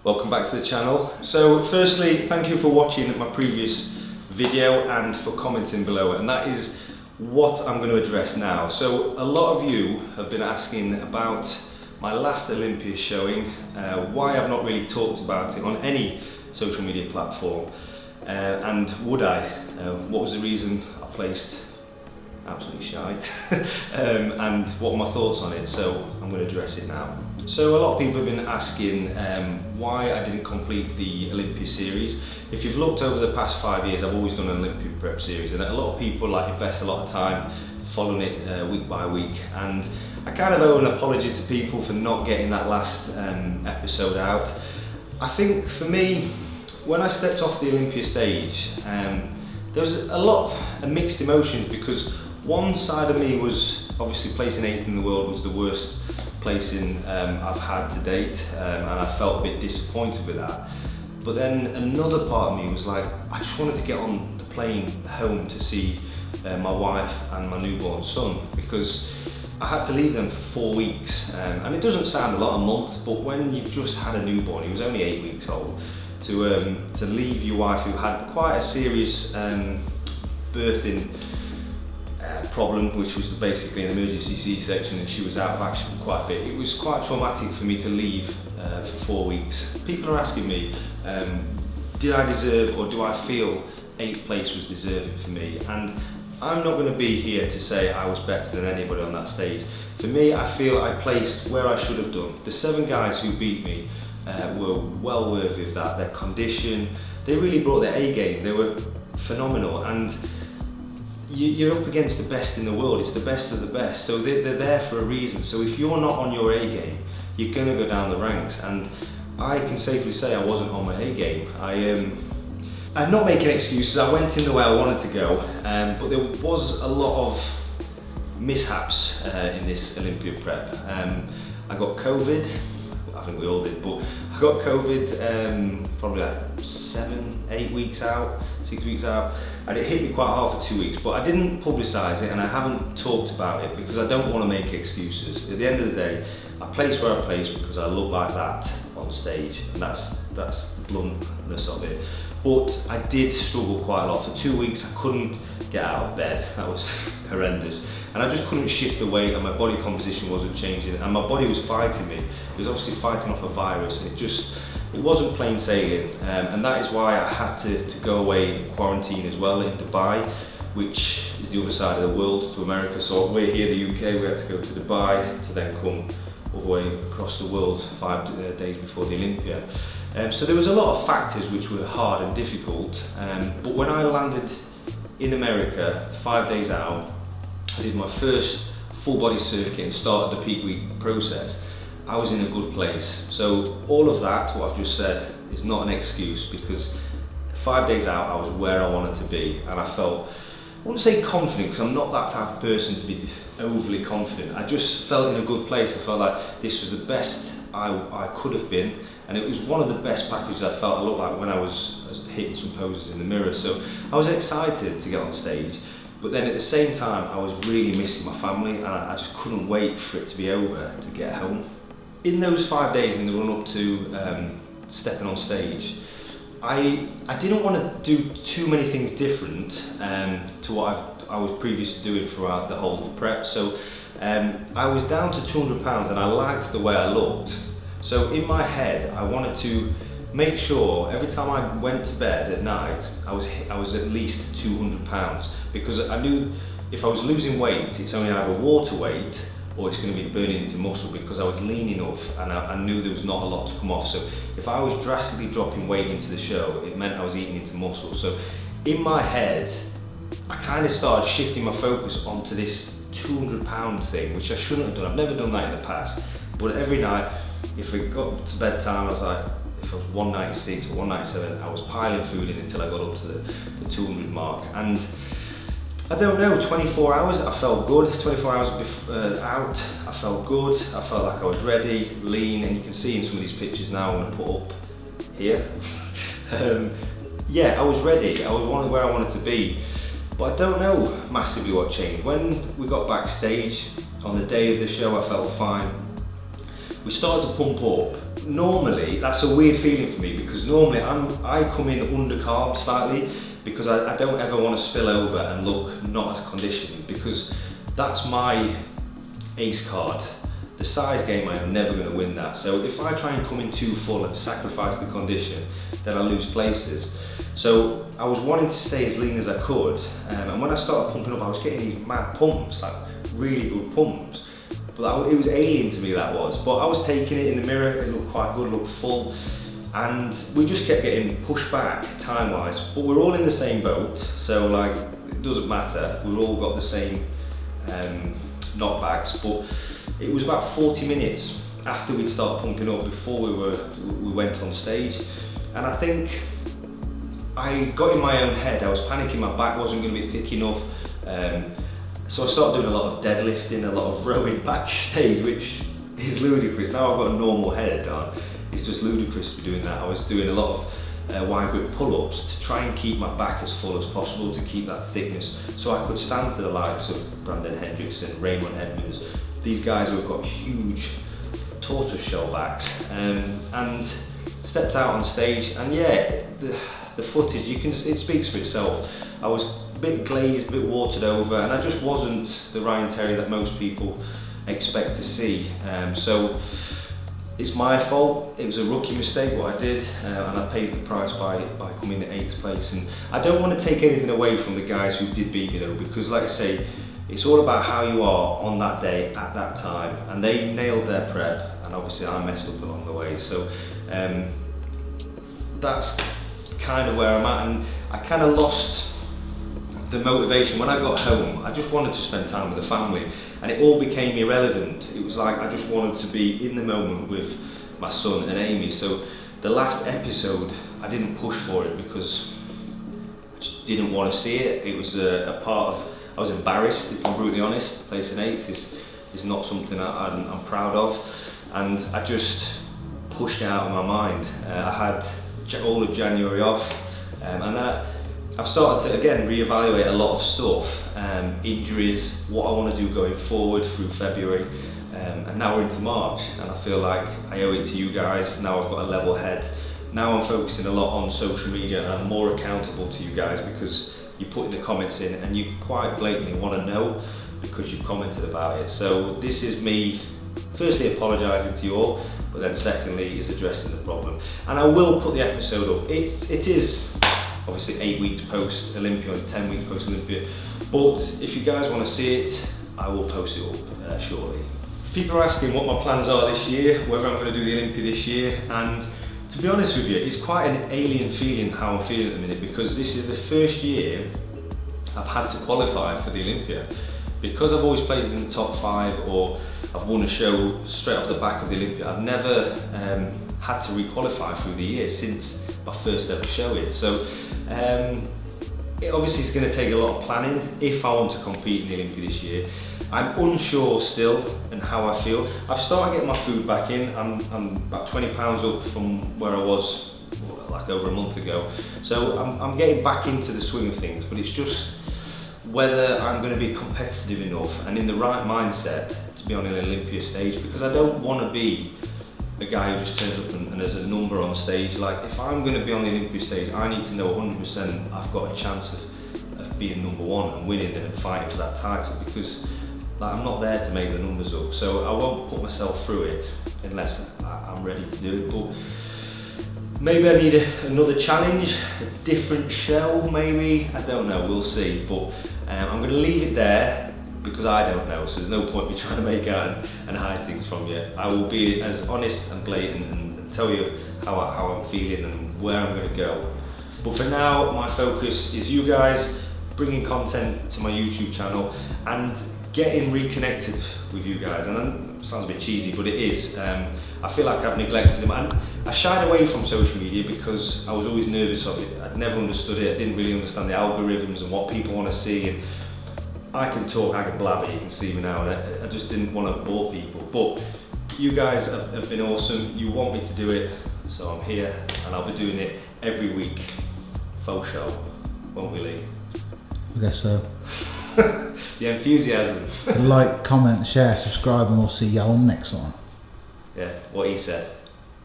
Welcome back to the channel. So firstly, thank you for watching my previous video and for commenting below it, and that is what I'm going to address now. So a lot of you have been asking about my last Olympia showing, why I've not really talked about it on any social media platform, and would I? What was the reason I placed absolutely shite, and what are my thoughts on it. So I'm going to address it now. So a lot of people have been asking why I didn't complete the Olympia series. If you've looked over the past 5 years, I've always done an Olympia Prep series, and a lot of people invest a lot of time following it week by week, and I kind of owe an apology to people for not getting that last episode out. I think for me, when I stepped off the Olympia stage, there was a lot of mixed emotions, because one side of me was obviously placing 8th in the world was the worst placing I've had to date, and I felt a bit disappointed with that. But then another part of me was like, I just wanted to get on the plane home to see my wife and my newborn son, because I had to leave them for 4 weeks, and it doesn't sound a lot a month, but when you've just had a newborn, he was only 8 weeks old, to leave your wife who had quite a serious birthing problem, which was basically an emergency C-section, and she was out of action for quite a bit. It was quite traumatic for me to leave for 4 weeks. People are asking me, did I deserve, or do I feel 8th place was deserving for me? And I'm not going to be here to say I was better than anybody on that stage. For me, I feel I placed where I should have done. The 7 guys who beat me were well worthy of that. Their condition, they really brought their A game. They were phenomenal, and you're up against the best in the world. It's the best of the best, so they're there for a reason. So if you're not on your A game, you're going to go down the ranks, and I can safely say I wasn't on my A game. I'm not making excuses. I went in the way I wanted to go, but there was a lot of mishaps in this Olympia Prep. I got COVID. I think we all did, but I got COVID probably like 7, 8 weeks out, 6 weeks out, and it hit me quite hard for 2 weeks, but I didn't publicise it and I haven't talked about it because I don't want to make excuses. At the end of the day, I place where I place because I look like that on stage, and that's the bluntness of it. But I did struggle quite a lot. For 2 weeks I couldn't get out of bed. That was horrendous, and I just couldn't shift the weight, and my body composition wasn't changing, and my body was fighting me. It was obviously fighting off a virus, and it wasn't plain sailing, and that is why I had to go away and quarantine as well in Dubai, which is the other side of the world to America. So we're here in the UK, we had to go to Dubai to then come all the way across the world 5 days before the Olympia. So there was a lot of factors which were hard and difficult, but when I landed in America 5 days out, I did my first full body circuit and started the peak week process. I was in a good place. So all of that, what I've just said, is not an excuse, because 5 days out I was where I wanted to be, and I felt, I wouldn't say confident, because I'm not that type of person to be overly confident. I just felt in a good place. I felt like this was the best I could have been, and it was one of the best packages I felt I looked like when I was hitting some poses in the mirror. So I was excited to get on stage, but then at the same time I was really missing my family, and I just couldn't wait for it to be over to get home. In those 5 days in the run up to stepping on stage, I didn't want to do too many things different to what I was previously doing throughout the whole prep. So I was down to 200 pounds, and I liked the way I looked. So in my head, I wanted to make sure every time I went to bed at night, I was at least 200 pounds, because I knew if I was losing weight, it's only either water weight or it's going to be burning into muscle, because I was lean enough and I knew there was not a lot to come off. So if I was drastically dropping weight into the show, it meant I was eating into muscle. So in my head, I kind of started shifting my focus onto this 200 pound thing, which I shouldn't have done. I've never done that in the past, but every night, if it got to bedtime, I was like, if I was 196 or 197, I was piling food in until I got up to the 200 mark. And I don't know, 24 hours I felt good. 24 hours out, I felt good. I felt like I was ready, lean, and you can see in some of these pictures now I'm going to put up here. Yeah, I was ready. I was where I wanted to be. But I don't know massively what changed. When we got backstage on the day of the show, I felt fine. We started to pump up, normally that's a weird feeling for me, because normally I come in undercarb slightly, because I don't ever want to spill over and look not as conditioned, because that's my ace card. The size game, I am never going to win that. So if I try and come in too full and sacrifice the condition, then I lose places. So I was wanting to stay as lean as I could, and when I started pumping up, I was getting these mad pumps, like really good pumps. But it was alien to me, that was. But I was taking it in the mirror, it looked quite good, looked full, and we just kept getting pushed back time-wise. But we're all in the same boat, so like it doesn't matter. We've all got the same knockbacks. But it was about 40 minutes after we'd started pumping up before we went on stage, and I think I got in my own head. I was panicking, my back wasn't going to be thick enough, so I started doing a lot of deadlifting, a lot of rowing backstage, which is ludicrous. Now I've got a normal head on, it's just ludicrous to be doing that. I was doing a lot of wide grip pull-ups to try and keep my back as full as possible, to keep that thickness, so I could stand to the likes of Brandon Hendrickson, Raymond Edmonds, these guys who have got huge tortoise shell backs, and stepped out on stage, and yeah, the footage, it speaks for itself. I was a bit glazed, a bit watered over, and I just wasn't the Ryan Terry that most people expect to see. So it's my fault. It was a rookie mistake what I did, and I paid the price by coming in 8th place. And I don't want to take anything away from the guys who did beat me though, because like I say, it's all about how you are on that day at that time, and they nailed their prep, and obviously I messed up along the way. So that's kind of where I'm at, and I kind of lost the motivation. When I got home, I just wanted to spend time with the family, and it all became irrelevant. It was like I just wanted to be in the moment with my son and Amy. So the last episode, I didn't push for it because I just didn't want to see it. It was a part of, I was embarrassed, if I'm brutally honest. Placing 8th is not something I'm proud of, and I just pushed it out of my mind. I had all of January off, and then I've started to again reevaluate a lot of stuff, injuries, what I want to do going forward through February, and now we're into March, and I feel like I owe it to you guys. Now I've got a level head. Now I'm focusing a lot on social media, and I'm more accountable to you guys, because you put in the comments in and you quite blatantly want to know because you've commented about it. So this is me firstly apologising to you all, but then secondly is addressing the problem. And I will put the episode up. It is obviously 8 weeks post Olympia and 10 weeks post Olympia, but if you guys want to see it, I will post it up shortly. People are asking what my plans are this year, whether I'm going to do the Olympia this year, and to be honest with you, it's quite an alien feeling how I'm feeling at the minute, because this is the first year I've had to qualify for the Olympia. Because I've always placed in the top 5, or I've won a show straight off the back of the Olympia, I've never had to re-qualify through the year since my first ever showing. So it obviously is going to take a lot of planning if I want to compete in the Olympia this year. I'm unsure still and how I feel. I've started getting my food back in. I'm about 20 pounds up from where I was like over a month ago. So I'm getting back into the swing of things, but it's just whether I'm going to be competitive enough and in the right mindset to be on an Olympia stage, because I don't want to be a guy who just turns up and there's a number on stage. Like, if I'm going to be on the Olympia stage, I need to know 100% I've got a chance of being number 1 and winning it and fighting for that title, because like, I'm not there to make the numbers up. So I won't put myself through it unless I'm ready to do it. But maybe I need another challenge, a different show maybe, I don't know, we'll see. But I'm going to leave it there because I don't know, so there's no point me trying to make out and hide things from you. I will be as honest and blatant and tell you how I'm feeling and where I'm going to go. But for now, my focus is you guys, bringing content to my YouTube channel and getting reconnected with you guys. And it sounds a bit cheesy, but it is. I feel like I've neglected them, and I shied away from social media because I was always nervous of it. I'd never understood it. I didn't really understand the algorithms and what people want to see. And I can talk, I can blabber, you can see me now, and I just didn't want to bore people. But you guys have been awesome. You want me to do it, so I'm here, and I'll be doing it every week. Faux show, won't we, Lee? I guess so. The enthusiasm. Like, comment, share, subscribe, and we'll see you on the next one. Yeah, what he said.